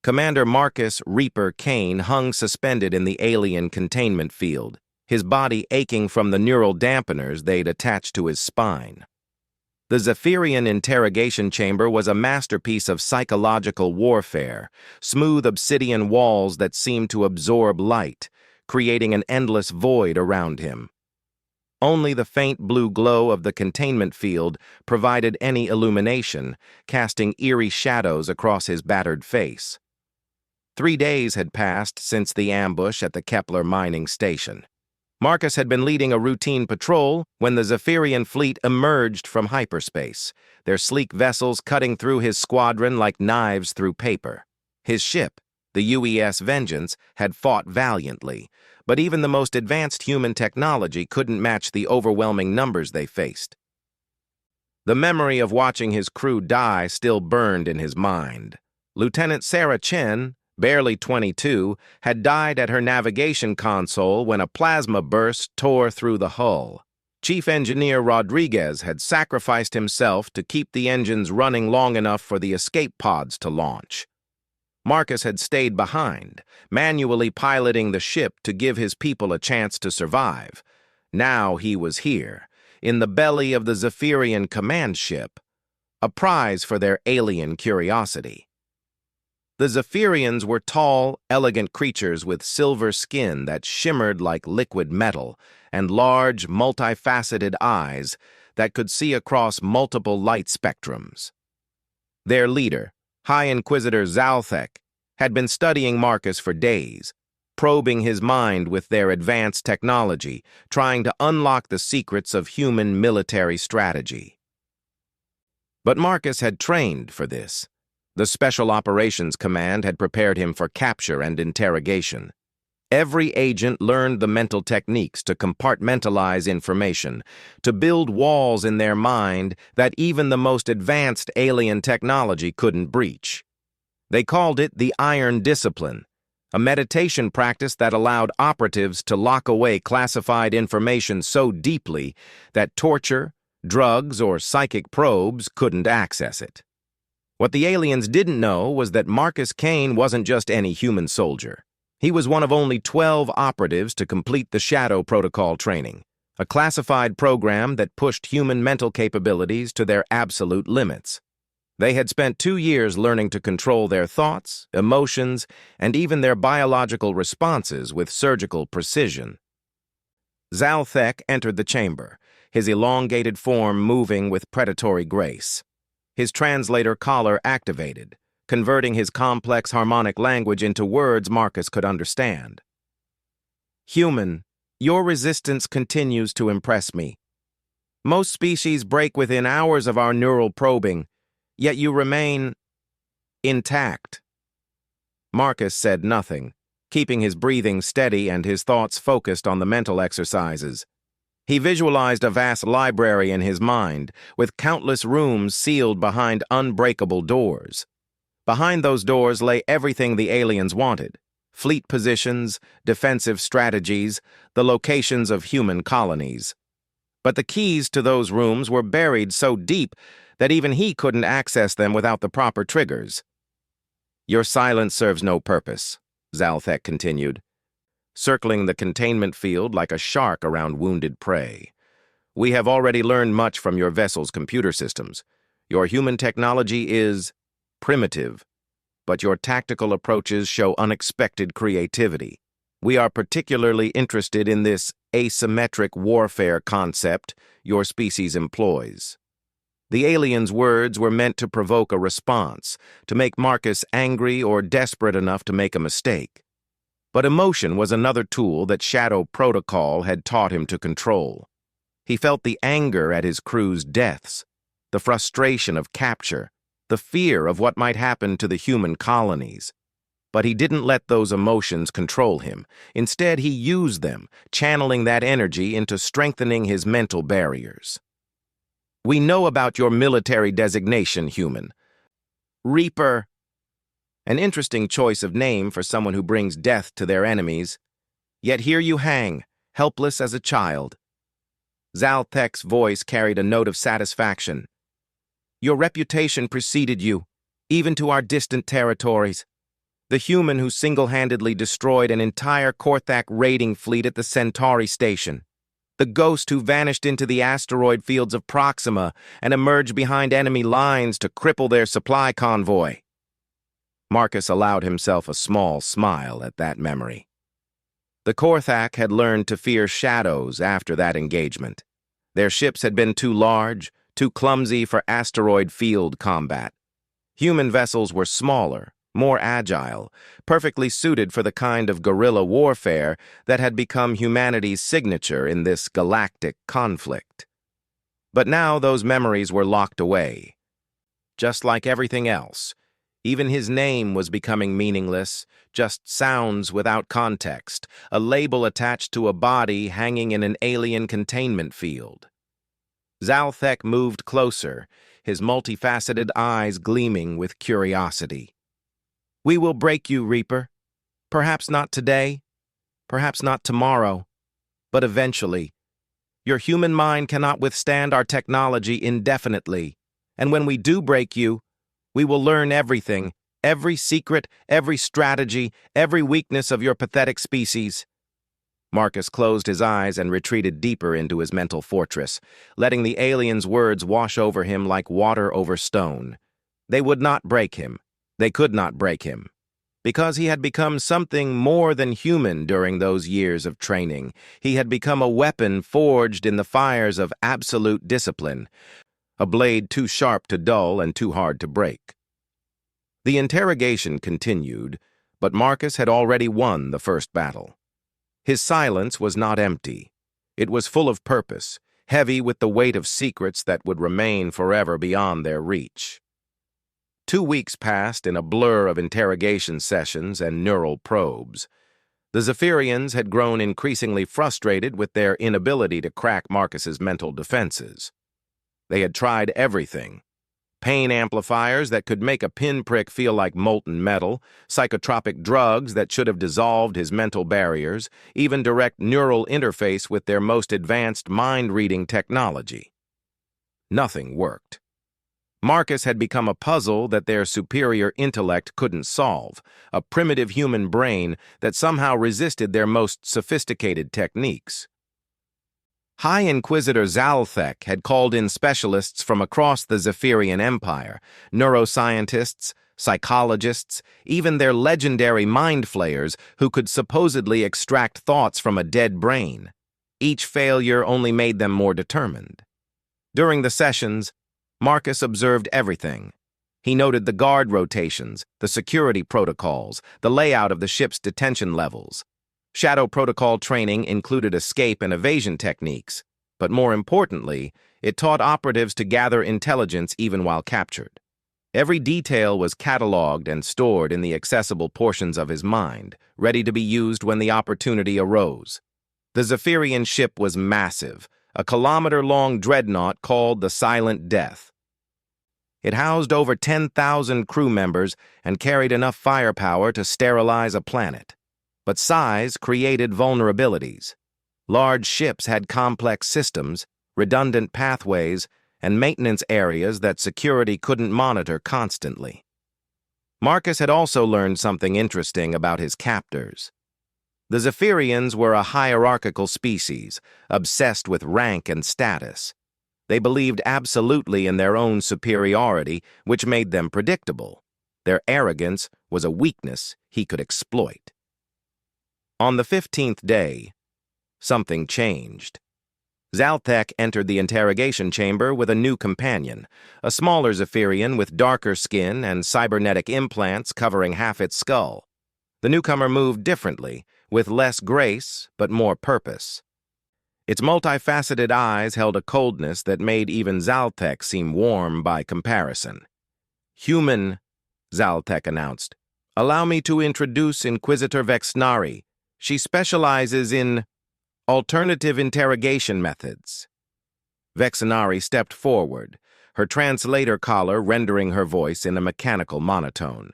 Commander Marcus Reaper Kane hung suspended in the alien containment field, his body aching from the neural dampeners they'd attached to his spine. The Zephyrian interrogation chamber was a masterpiece of psychological warfare, smooth obsidian walls that seemed to absorb light, creating an endless void around him. Only the faint blue glow of the containment field provided any illumination, casting eerie shadows across his battered face. 3 days had passed since the ambush at the Kepler mining station. Marcus had been leading a routine patrol when the Zephyrian fleet emerged from hyperspace, their sleek vessels cutting through his squadron like knives through paper. His ship, the UES Vengeance, had fought valiantly, but even the most advanced human technology couldn't match the overwhelming numbers they faced. The memory of watching his crew die still burned in his mind. Lieutenant Sarah Chen, barely 22, had died at her navigation console when a plasma burst tore through the hull. Chief Engineer Rodriguez had sacrificed himself to keep the engines running long enough for the escape pods to launch. Marcus had stayed behind, manually piloting the ship to give his people a chance to survive. Now he was here, in the belly of the Zephyrian command ship, a prize for their alien curiosity. The Zephyrians were tall, elegant creatures with silver skin that shimmered like liquid metal and large, multifaceted eyes that could see across multiple light spectrums. Their leader, High Inquisitor Zalthek, had been studying Marcus for days, probing his mind with their advanced technology, trying to unlock the secrets of human military strategy. But Marcus had trained for this. The Special Operations Command had prepared him for capture and interrogation. Every agent learned the mental techniques to compartmentalize information, to build walls in their mind that even the most advanced alien technology couldn't breach. They called it the Iron Discipline, a meditation practice that allowed operatives to lock away classified information so deeply that torture, drugs, or psychic probes couldn't access it. What the aliens didn't know was that Marcus Kane wasn't just any human soldier. He was one of only 12 operatives to complete the Shadow Protocol training, a classified program that pushed human mental capabilities to their absolute limits. They had spent 2 years learning to control their thoughts, emotions, and even their biological responses with surgical precision. Zalthek entered the chamber, his elongated form moving with predatory grace. His translator collar activated, converting his complex harmonic language into words Marcus could understand. "Human, your resistance continues to impress me. Most species break within hours of our neural probing, yet you remain intact." Marcus said nothing, keeping his breathing steady and his thoughts focused on the mental exercises. He visualized a vast library in his mind, with countless rooms sealed behind unbreakable doors. Behind those doors lay everything the aliens wanted: fleet positions, defensive strategies, the locations of human colonies. But the keys to those rooms were buried so deep that even he couldn't access them without the proper triggers. "Your silence serves no purpose," Zalthek continued, circling the containment field like a shark around wounded prey. "We have already learned much from your vessel's computer systems. Your human technology is primitive, but your tactical approaches show unexpected creativity. We are particularly interested in this asymmetric warfare concept your species employs." The alien's words were meant to provoke a response, to make Marcus angry or desperate enough to make a mistake. But emotion was another tool that Shadow Protocol had taught him to control. He felt the anger at his crew's deaths, the frustration of capture, the fear of what might happen to the human colonies. But he didn't let those emotions control him. Instead, he used them, channeling that energy into strengthening his mental barriers. "We know about your military designation, human. Reaper. An interesting choice of name for someone who brings death to their enemies. Yet here you hang, helpless as a child." Zalthek's voice carried a note of satisfaction. "Your reputation preceded you, even to our distant territories. The human who single-handedly destroyed an entire Korthak raiding fleet at the Centauri station. The ghost who vanished into the asteroid fields of Proxima and emerged behind enemy lines to cripple their supply convoy. Marcus allowed himself a small smile at that memory. The Korthak had learned to fear shadows after that engagement. Their ships had been too large, too clumsy for asteroid field combat. Human vessels were smaller, more agile, perfectly suited for the kind of guerrilla warfare that had become humanity's signature in this galactic conflict. But now those memories were locked away. Just like everything else, even his name was becoming meaningless, just sounds without context, a label attached to a body hanging in an alien containment field. Zalthek moved closer, his multifaceted eyes gleaming with curiosity. "We will break you, Reaper. Perhaps not today, perhaps not tomorrow, but eventually. Your human mind cannot withstand our technology indefinitely, and when we do break you, we will learn everything, every secret, every strategy, every weakness of your pathetic species." Marcus closed his eyes and retreated deeper into his mental fortress, letting the alien's words wash over him like water over stone. They would not break him. They could not break him. Because he had become something more than human during those years of training. He had become a weapon forged in the fires of absolute discipline, a blade too sharp to dull and too hard to break. The interrogation continued, but Marcus had already won the first battle. His silence was not empty. It was full of purpose, heavy with the weight of secrets that would remain forever beyond their reach. 2 weeks passed in a blur of interrogation sessions and neural probes. The Zephyrians had grown increasingly frustrated with their inability to crack Marcus's mental defenses. They had tried everything. Pain amplifiers that could make a pinprick feel like molten metal, psychotropic drugs that should have dissolved his mental barriers, even direct neural interface with their most advanced mind-reading technology. Nothing worked. Marcus had become a puzzle that their superior intellect couldn't solve, a primitive human brain that somehow resisted their most sophisticated techniques. High Inquisitor Zalthek had called in specialists from across the Zephyrian Empire, neuroscientists, psychologists, even their legendary mind flayers who could supposedly extract thoughts from a dead brain. Each failure only made them more determined. During the sessions, Marcus observed everything. He noted the guard rotations, the security protocols, the layout of the ship's detention levels. Shadow Protocol training included escape and evasion techniques, but more importantly, it taught operatives to gather intelligence even while captured. Every detail was cataloged and stored in the accessible portions of his mind, ready to be used when the opportunity arose. The Zephyrian ship was massive, a kilometer-long dreadnought called the Silent Death. It housed over 10,000 crew members and carried enough firepower to sterilize a planet. But size created vulnerabilities. Large ships had complex systems, redundant pathways, and maintenance areas that security couldn't monitor constantly. Marcus had also learned something interesting about his captors. The Zephyrians were a hierarchical species, obsessed with rank and status. They believed absolutely in their own superiority, which made them predictable. Their arrogance was a weakness he could exploit. On the 15th day, something changed. Zalthek entered the interrogation chamber with a new companion, a smaller Zephyrian with darker skin and cybernetic implants covering half its skull. The newcomer moved differently, with less grace but more purpose. Its multifaceted eyes held a coldness that made even Zalthek seem warm by comparison. "Human," Zalthek announced. "Allow me to introduce Inquisitor Vexnari. She specializes in alternative interrogation methods." Vexnari stepped forward, her translator collar rendering her voice in a mechanical monotone.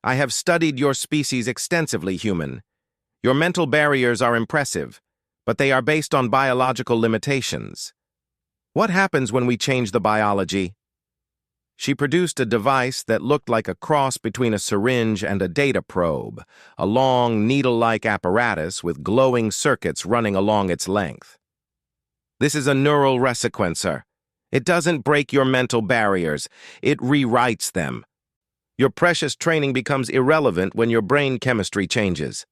"I have studied your species extensively, human. Your mental barriers are impressive, but they are based on biological limitations. What happens when we change the biology?" She produced a device that looked like a cross between a syringe and a data probe, a long, needle-like apparatus with glowing circuits running along its length. This is a neural resequencer. It doesn't break your mental barriers, it rewrites them. Your precious training becomes irrelevant when your brain chemistry changes.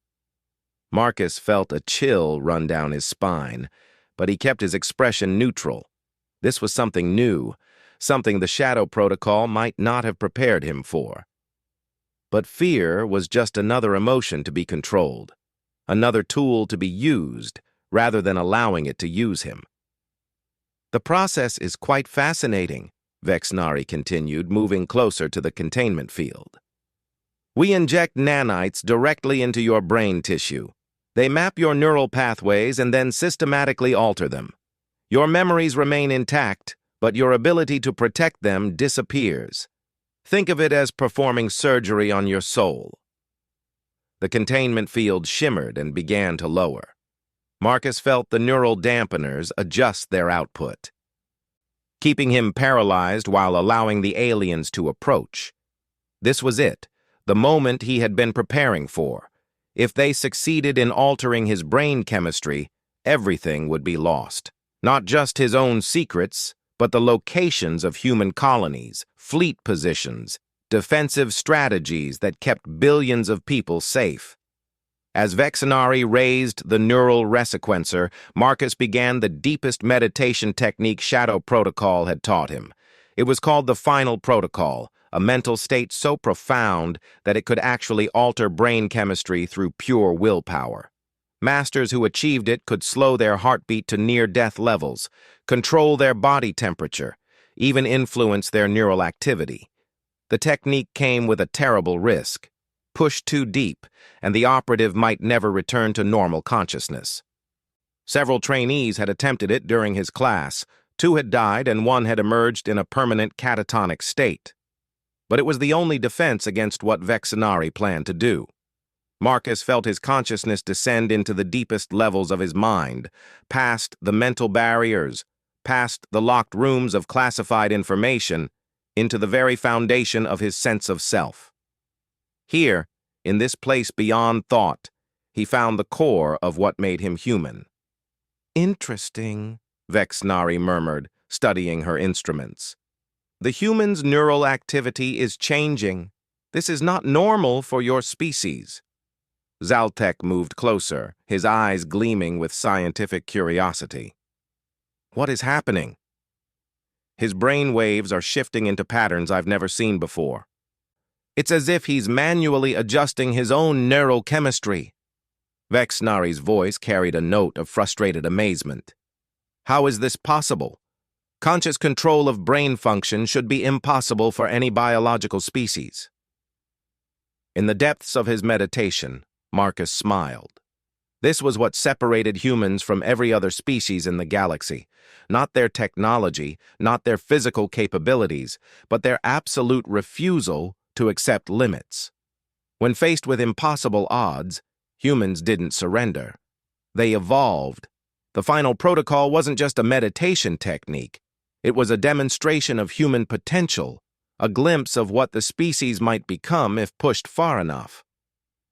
Marcus felt a chill run down his spine, but he kept his expression neutral. This was something new, something the Shadow Protocol might not have prepared him for. But fear was just another emotion to be controlled, another tool to be used rather than allowing it to use him. The process is quite fascinating, Vexnari continued, moving closer to the containment field. We inject nanites directly into your brain tissue. They map your neural pathways and then systematically alter them. Your memories remain intact, but your ability to protect them disappears. Think of it as performing surgery on your soul. The containment field shimmered and began to lower. Marcus felt the neural dampeners adjust their output, keeping him paralyzed while allowing the aliens to approach. This was it, the moment he had been preparing for. If they succeeded in altering his brain chemistry, everything would be lost. Not just his own secrets, but the locations of human colonies, fleet positions, defensive strategies that kept billions of people safe. As Vexnari raised the neural resequencer, Marcus began the deepest meditation technique Shadow Protocol had taught him. It was called the Final Protocol, a mental state so profound that it could actually alter brain chemistry through pure willpower. Masters who achieved it could slow their heartbeat to near-death levels, control their body temperature, even influence their neural activity. The technique came with a terrible risk. Push too deep, and the operative might never return to normal consciousness. Several trainees had attempted it during his class. 2 had died, and 1 had emerged in a permanent catatonic state. But it was the only defense against what Vexnari planned to do. Marcus felt his consciousness descend into the deepest levels of his mind, past the mental barriers, past the locked rooms of classified information, into the very foundation of his sense of self. Here, in this place beyond thought, he found the core of what made him human. Interesting, Vexnari murmured, studying her instruments. The human's neural activity is changing. This is not normal for your species. Zaltek moved closer, his eyes gleaming with scientific curiosity. What is happening? His brain waves are shifting into patterns I've never seen before. It's as if he's manually adjusting his own neural chemistry. Vexnari's voice carried a note of frustrated amazement. How is this possible? Conscious control of brain function should be impossible for any biological species. In the depths of his meditation, Marcus smiled. This was what separated humans from every other species in the galaxy. Not their technology, not their physical capabilities, but their absolute refusal to accept limits. When faced with impossible odds, humans didn't surrender. They evolved. The Final Protocol wasn't just a meditation technique. It was a demonstration of human potential, a glimpse of what the species might become if pushed far enough.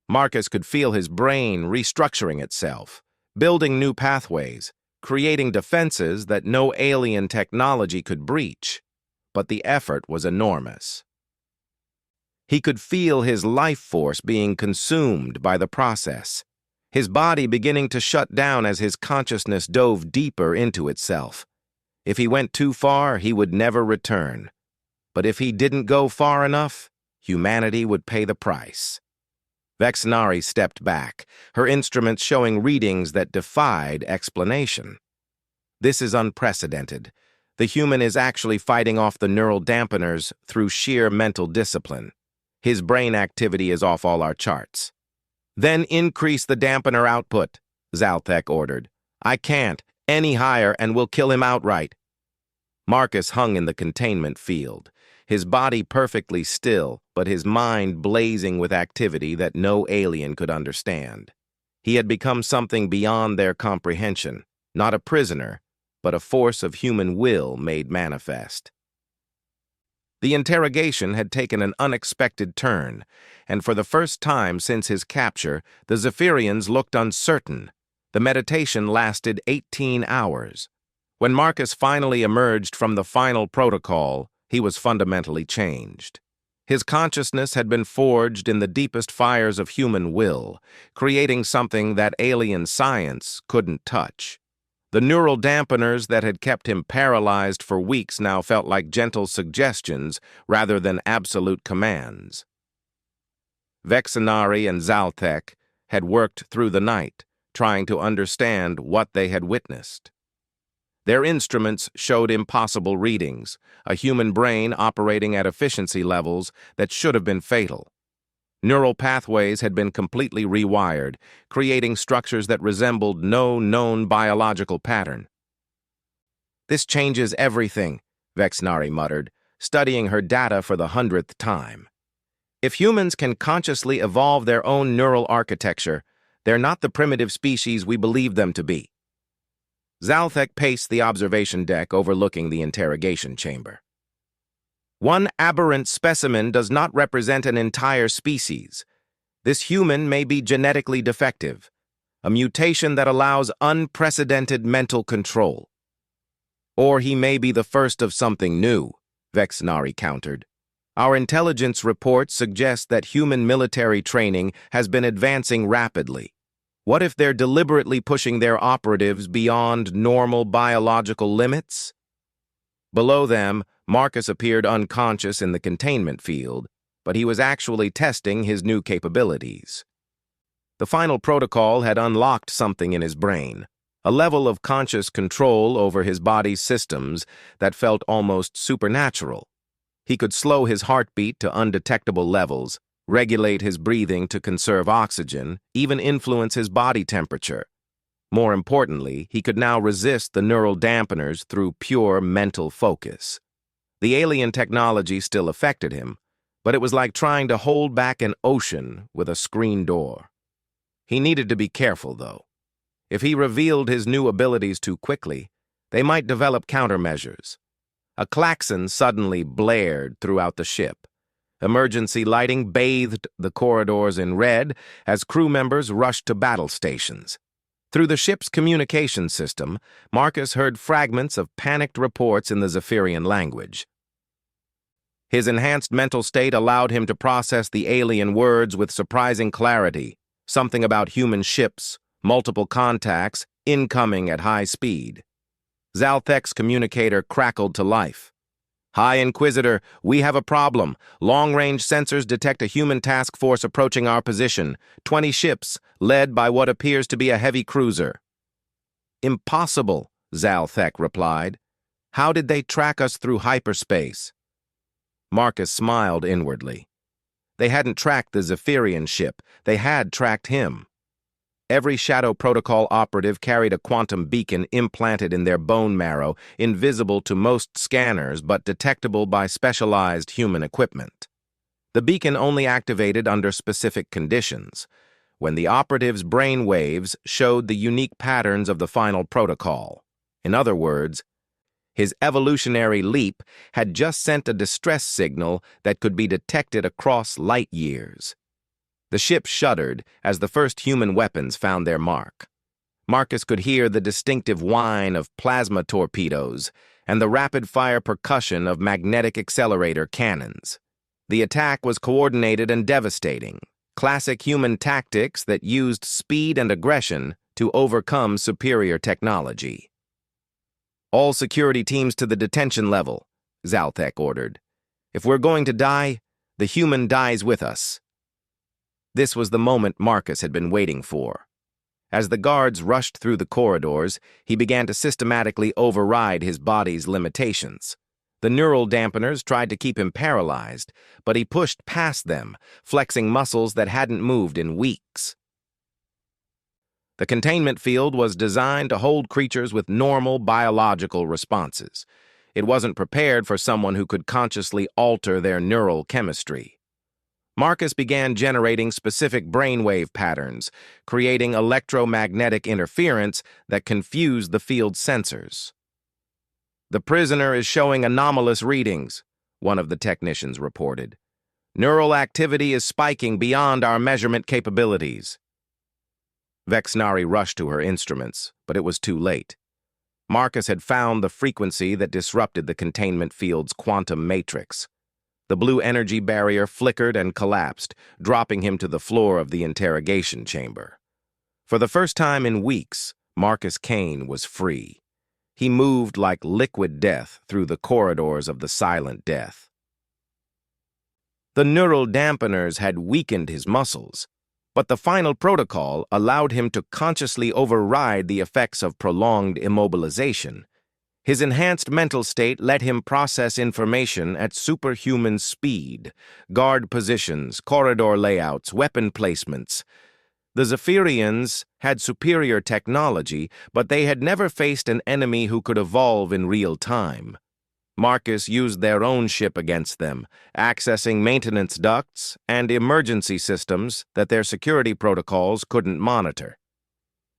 Marcus could feel his brain restructuring itself, building new pathways, creating defenses that no alien technology could breach. But the effort was enormous. He could feel his life force being consumed by the process, his body beginning to shut down as his consciousness dove deeper into itself. If he went too far, he would never return. But if he didn't go far enough, humanity would pay the price. Vexnari stepped back, her instruments showing readings that defied explanation. This is unprecedented. The human is actually fighting off the neural dampeners through sheer mental discipline. His brain activity is off all our charts. Then increase the dampener output, Zaltek ordered. I can't. Any higher and we'll kill him outright. Marcus hung in the containment field, his body perfectly still, but his mind blazing with activity that no alien could understand. He had become something beyond their comprehension, not a prisoner, but a force of human will made manifest. The interrogation had taken an unexpected turn, and for the first time since his capture, the Zephyrians looked uncertain. The meditation lasted 18 hours. When Marcus finally emerged from the final protocol, he was fundamentally changed. His consciousness had been forged in the deepest fires of human will, creating something that alien science couldn't touch. The neural dampeners that had kept him paralyzed for weeks now felt like gentle suggestions rather than absolute commands. Vexenari and Zalthek had worked through the night, trying to understand what they had witnessed. Their instruments showed impossible readings, a human brain operating at efficiency levels that should have been fatal. Neural pathways had been completely rewired, creating structures that resembled no known biological pattern. "This changes everything," Vexenari muttered, studying her data for the 100th time. "If humans can consciously evolve their own neural architecture, they're not the primitive species we believe them to be." Zalthek paced the observation deck overlooking the interrogation chamber. "One aberrant specimen does not represent an entire species. This human may be genetically defective, a mutation that allows unprecedented mental control. Or he may be the first of something new," Vexenari countered. "Our intelligence reports suggest that human military training has been advancing rapidly. What if they're deliberately pushing their operatives beyond normal biological limits?" Below them, Marcus appeared unconscious in the containment field, but he was actually testing his new capabilities. The final protocol had unlocked something in his brain, a level of conscious control over his body's systems that felt almost supernatural. He could slow his heartbeat to undetectable levels, regulate his breathing to conserve oxygen, even influence his body temperature. More importantly, he could now resist the neural dampeners through pure mental focus. The alien technology still affected him, but it was like trying to hold back an ocean with a screen door. He needed to be careful, though. If he revealed his new abilities too quickly, they might develop countermeasures. A klaxon suddenly blared throughout the ship. Emergency lighting bathed the corridors in red as crew members rushed to battle stations. Through the ship's communication system, Marcus heard fragments of panicked reports in the Zephyrian language. His enhanced mental state allowed him to process the alien words with surprising clarity, something about human ships, multiple contacts, incoming at high speed. Zalthek's communicator crackled to life. "High Inquisitor, we have a problem. Long-range sensors detect a human task force approaching our position. 20 ships, led by what appears to be a heavy cruiser." "Impossible," Zalthek replied. "How did they track us through hyperspace?" Marcus smiled inwardly. They hadn't tracked the Zephyrian ship. They had tracked him. Every Shadow Protocol operative carried a quantum beacon implanted in their bone marrow, invisible to most scanners but detectable by specialized human equipment. The beacon only activated under specific conditions, when the operative's brain waves showed the unique patterns of the final protocol. In other words, his evolutionary leap had just sent a distress signal that could be detected across light years. The ship shuddered as the first human weapons found their mark. Marcus could hear the distinctive whine of plasma torpedoes and the rapid-fire percussion of magnetic accelerator cannons. The attack was coordinated and devastating, classic human tactics that used speed and aggression to overcome superior technology. "All security teams to the detention level," Zalthek ordered. "If we're going to die, the human dies with us." This was the moment Marcus had been waiting for. As the guards rushed through the corridors, he began to systematically override his body's limitations. The neural dampeners tried to keep him paralyzed, but he pushed past them, flexing muscles that hadn't moved in weeks. The containment field was designed to hold creatures with normal biological responses. It wasn't prepared for someone who could consciously alter their neural chemistry. Marcus began generating specific brainwave patterns, creating electromagnetic interference that confused the field's sensors. "The prisoner is showing anomalous readings. one of the technicians reported. "Neural activity is spiking beyond our measurement capabilities." Vexnari rushed to her instruments, but it was too late. Marcus had found the frequency that disrupted the containment field's quantum matrix. The blue energy barrier flickered and collapsed, dropping him to the floor of the interrogation chamber. For the first time in weeks, Marcus Kane was free. He moved like liquid death through the corridors of the silent death. The neural dampeners had weakened his muscles, but the final protocol allowed him to consciously override the effects of prolonged immobilization. His enhanced mental state let him process information at superhuman speed: guard positions, corridor layouts, weapon placements. The Zephyrians had superior technology, but they had never faced an enemy who could evolve in real time. Marcus used their own ship against them, accessing maintenance ducts and emergency systems that their security protocols couldn't monitor.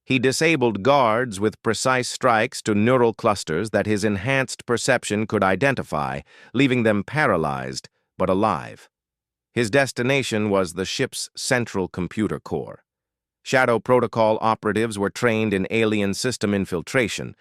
He disabled guards with precise strikes to neural clusters that his enhanced perception could identify, leaving them paralyzed but alive. His destination was the ship's central computer core. Shadow Protocol operatives were trained in alien system infiltration,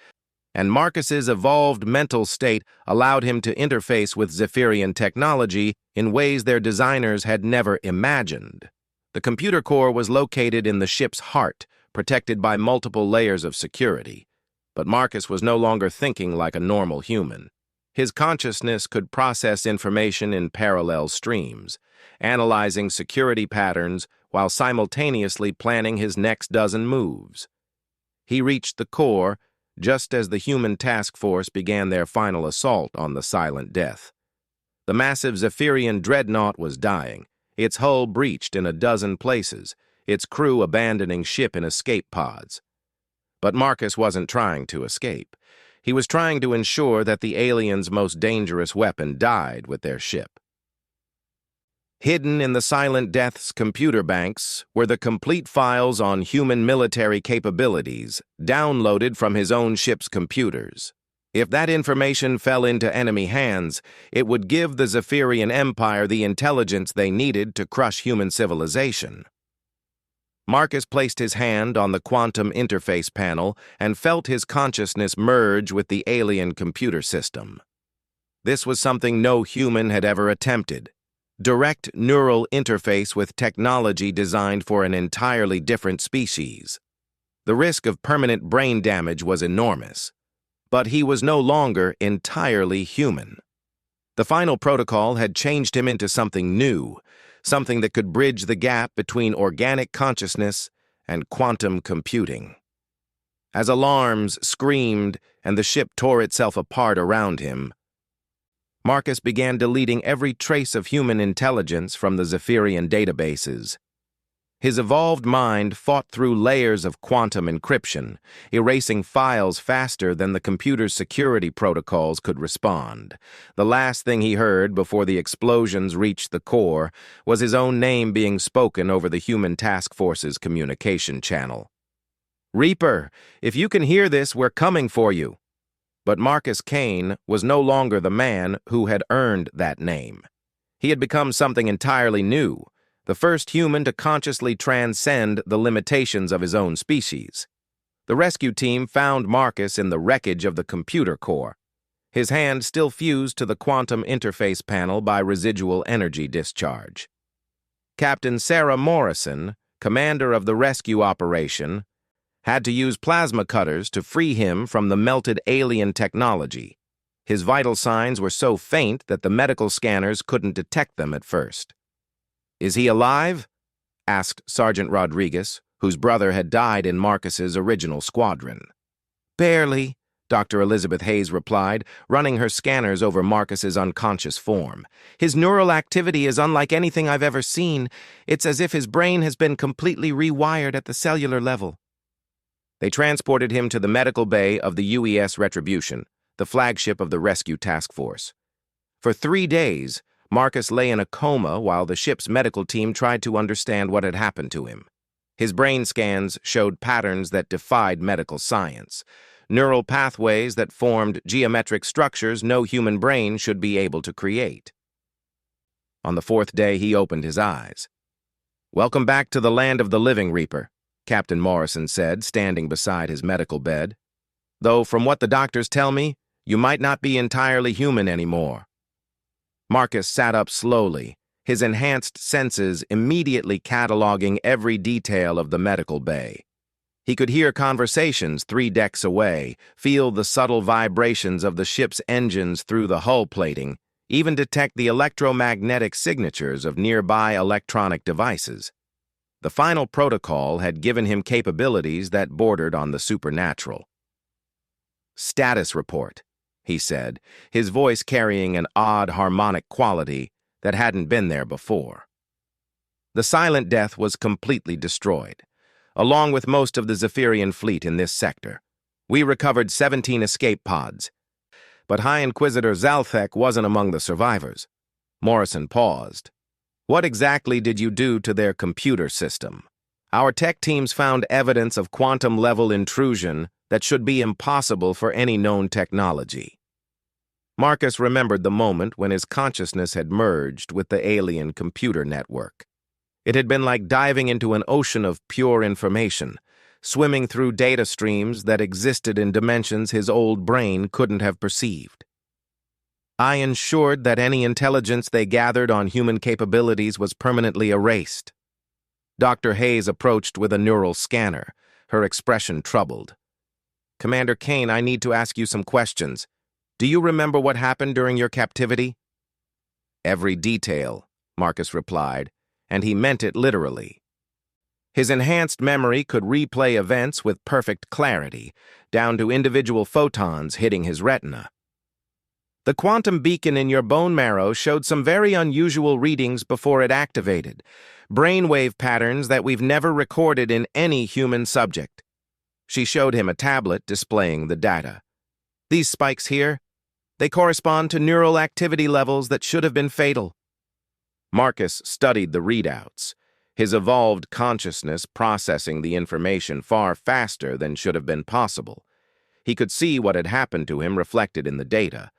and Marcus's evolved mental state allowed him to interface with Zephyrian technology in ways their designers had never imagined. The computer core was located in the ship's heart, protected by multiple layers of security. But Marcus was no longer thinking like a normal human. His consciousness could process information in parallel streams, analyzing security patterns while simultaneously planning his next dozen moves. He reached the core just as the human task force began their final assault on the silent death. The massive Zephyrian dreadnought was dying, its hull breached in a dozen places, its crew abandoning ship in escape pods. But Marcus wasn't trying to escape. He was trying to ensure that the aliens' most dangerous weapon died with their ship. Hidden in the Silent Death's computer banks were the complete files on human military capabilities, downloaded from his own ship's computers. If that information fell into enemy hands, it would give the Zephyrian Empire the intelligence they needed to crush human civilization. Marcus placed his hand on the quantum interface panel and felt his consciousness merge with the alien computer system. This was something no human had ever attempted. Direct neural interface with technology designed for an entirely different species. The risk of permanent brain damage was enormous, but he was no longer entirely human. The final protocol had changed him into something new, something that could bridge the gap between organic consciousness and quantum computing. As alarms screamed and the ship tore itself apart around him, Marcus began deleting every trace of human intelligence from the Zephyrian databases. His evolved mind fought through layers of quantum encryption, erasing files faster than the computer's security protocols could respond. The last thing he heard before the explosions reached the core was his own name being spoken over the human task force's communication channel. "Reaper, if you can hear this, we're coming for you." But Marcus Kane was no longer the man who had earned that name. He had become something entirely new, the first human to consciously transcend the limitations of his own species. The rescue team found Marcus in the wreckage of the computer core, his hand still fused to the quantum interface panel by residual energy discharge. Captain Sarah Morrison, commander of the rescue operation, had to use plasma cutters to free him from the melted alien technology. His vital signs were so faint that the medical scanners couldn't detect them at first. "Is he alive?" asked Sergeant Rodriguez, whose brother had died in Marcus's original squadron. "Barely," Dr. Elizabeth Hayes replied, running her scanners over Marcus's unconscious form. "His neural activity is unlike anything I've ever seen. It's as if his brain has been completely rewired at the cellular level." They transported him to the medical bay of the UES Retribution, the flagship of the rescue task force. For 3 days, Marcus lay in a coma while the ship's medical team tried to understand what had happened to him. His brain scans showed patterns that defied medical science. neural pathways that formed geometric structures no human brain should be able to create. On the fourth day, he opened his eyes. "Welcome back to the land of the living, Reaper," Captain Morrison said, standing beside his medical bed. "Though, from what the doctors tell me, you might not be entirely human anymore." Marcus sat up slowly, his enhanced senses immediately cataloging every detail of the medical bay. He could hear conversations 3 decks away, feel the subtle vibrations of the ship's engines through the hull plating, even detect the electromagnetic signatures of nearby electronic devices. The final protocol had given him capabilities that bordered on the supernatural. "Status report," he said, his voice carrying an odd harmonic quality that hadn't been there before. The Silent Death was completely destroyed, along with most of the Zephyrian fleet in this sector. We recovered 17 escape pods, but High Inquisitor Zalthek wasn't among the survivors. Morrison paused. "What exactly did you do to their computer system?" "Our tech teams found evidence of quantum-level intrusion that should be impossible for any known technology." Marcus remembered the moment when his consciousness had merged with the alien computer network. It had been like diving into an ocean of pure information, swimming through data streams that existed in dimensions his old brain couldn't have perceived. "I ensured that any intelligence they gathered on human capabilities was permanently erased." Dr. Hayes approached with a neural scanner, her expression troubled. "Commander Kane, I need to ask you some questions. Do you remember what happened during your captivity?" "Every detail," Marcus replied, and he meant it literally. His enhanced memory could replay events with perfect clarity, down to individual photons hitting his retina. "The quantum beacon in your bone marrow showed some very unusual readings before it activated, brainwave patterns that we've never recorded in any human subject." She showed him a tablet displaying the data. "These spikes here, they correspond to neural activity levels that should have been fatal." Marcus studied the readouts, his evolved consciousness processing the information far faster than should have been possible. He could see what had happened to him reflected in the data,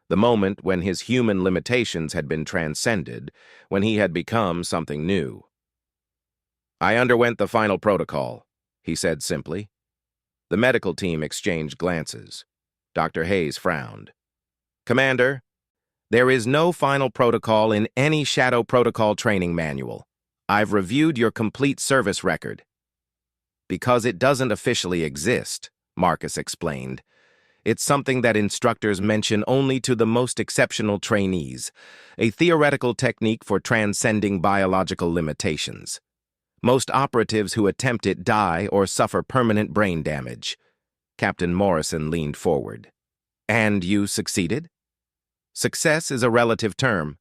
the moment when his human limitations had been transcended, when he had become something new. "I underwent the final protocol," he said simply. The medical team exchanged glances. Dr. Hayes frowned. "Commander, there is no final protocol in any Shadow Protocol training manual. I've reviewed your complete service record." "Because it doesn't officially exist," Marcus explained. "It's something that instructors mention only to the most exceptional trainees, a theoretical technique for transcending biological limitations. Most operatives who attempt it die or suffer permanent brain damage." Captain Morrison leaned forward. "And you succeeded?" "Success is a relative term."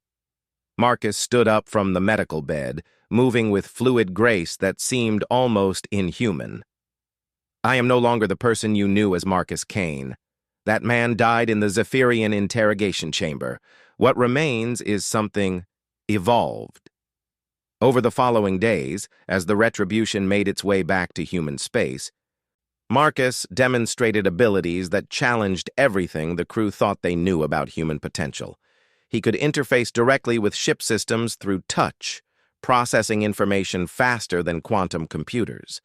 Marcus stood up from the medical bed, moving with fluid grace that seemed almost inhuman. "I am no longer the person you knew as Marcus Kane. That man died in the Zephyrian interrogation chamber. What remains is something evolved." Over the following days, as the Retribution made its way back to human space, Marcus demonstrated abilities that challenged everything the crew thought they knew about human potential. He could interface directly with ship systems through touch, processing information faster than quantum computers.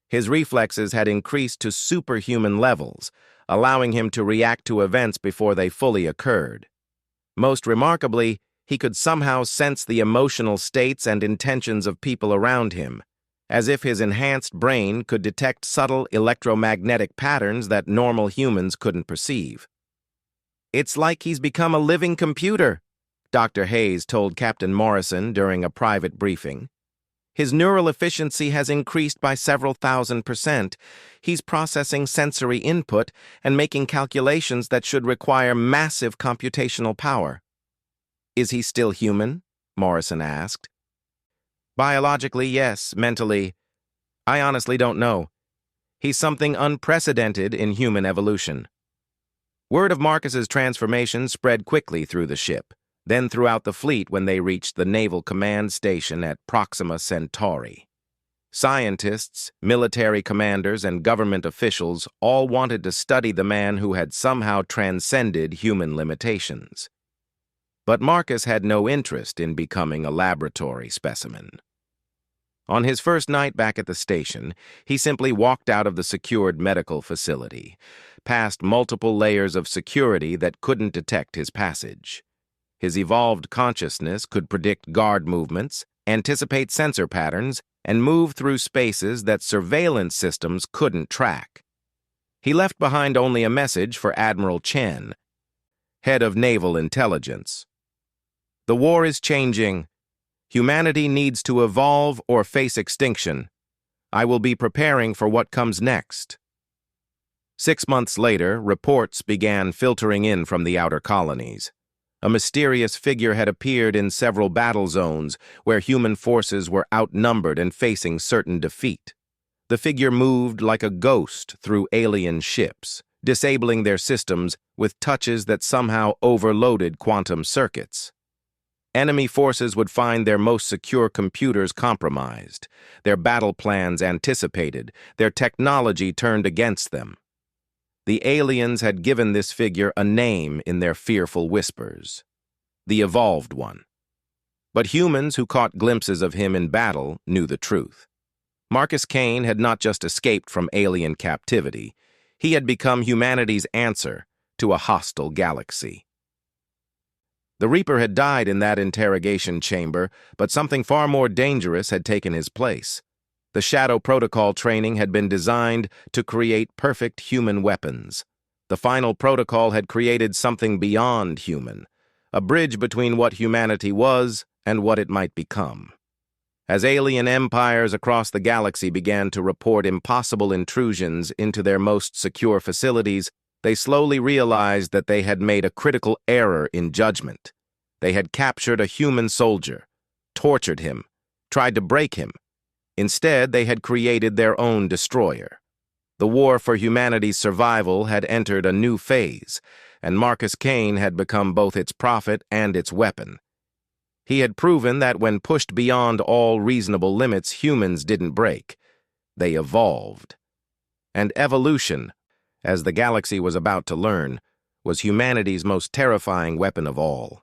His reflexes had increased to superhuman levels, allowing him to react to events before they fully occurred. Most remarkably, he could somehow sense the emotional states and intentions of people around him, as if his enhanced brain could detect subtle electromagnetic patterns that normal humans couldn't perceive. "It's like he's become a living computer," Dr. Hayes told Captain Morrison during a private briefing. "His neural efficiency has increased by several thousand%. He's processing sensory input and making calculations that should require massive computational power." "Is he still human?" Morrison asked. "Biologically, yes. Mentally, I honestly don't know. He's something unprecedented in human evolution." Word of Marcus's transformation spread quickly through the ship, then throughout the fleet when they reached the Naval Command Station at Proxima Centauri. Scientists, military commanders, and government officials all wanted to study the man who had somehow transcended human limitations. But Marcus had no interest in becoming a laboratory specimen. On his first night back at the station, he simply walked out of the secured medical facility, past multiple layers of security that couldn't detect his passage. His evolved consciousness could predict guard movements, anticipate sensor patterns, and move through spaces that surveillance systems couldn't track. He left behind only a message for Admiral Chen, head of Naval Intelligence. The war is changing. Humanity needs to evolve or face extinction. I will be preparing for what comes next. 6 months later, reports began filtering in from the outer colonies. A mysterious figure had appeared in several battle zones where human forces were outnumbered and facing certain defeat. The figure moved like a ghost through alien ships, disabling their systems with touches that somehow overloaded quantum circuits. Enemy forces would find their most secure computers compromised, their battle plans anticipated, their technology turned against them. The aliens had given this figure a name in their fearful whispers: the Evolved One. But humans who caught glimpses of him in battle knew the truth. Marcus Kane had not just escaped from alien captivity, he had become humanity's answer to a hostile galaxy. The Reaper had died in that interrogation chamber, but something far more dangerous had taken his place. The Shadow Protocol training had been designed to create perfect human weapons. The final protocol had created something beyond human, a bridge between what humanity was and what it might become. As alien empires across the galaxy began to report impossible intrusions into their most secure facilities, they slowly realized that they had made a critical error in judgment. They had captured a human soldier, tortured him, tried to break him. Instead, they had created their own destroyer. The war for humanity's survival had entered a new phase, and Marcus Kane had become both its prophet and its weapon. He had proven that when pushed beyond all reasonable limits, humans didn't break. They evolved. And evolution, as the galaxy was about to learn, was humanity's most terrifying weapon of all.